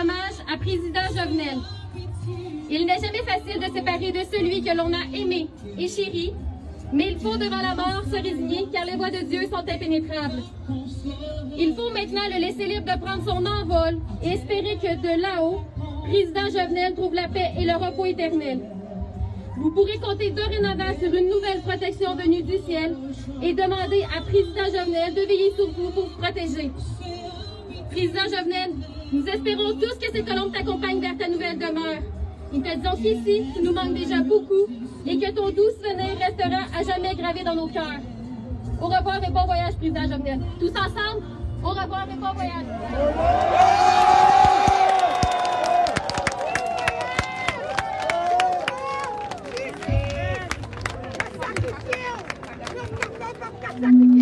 hommage à Président Jovenel. Il n'est jamais facile de séparer de celui que l'on a aimé et chéri, mais il faut devant la mort se résigner car les voies de Dieu sont impénétrables. Il faut maintenant le laisser libre de prendre son envol et espérer que de là-haut, Président Jovenel trouve la paix et le repos éternel. Vous pourrez compter dorénavant sur une nouvelle protection venue du ciel et demander à Président Jovenel de veiller sur vous pour vous protéger. Président Jovenel, nous espérons tous que ces colombes t'accompagnent vers ta nouvelle demeure. Nous te disons qu'ici, tu nous manques déjà beaucoup et que ton doux souvenir restera à jamais gravé dans nos cœurs. Au revoir et bon voyage, Président Jovenel. Tous ensemble, au revoir et bon voyage. Thank you.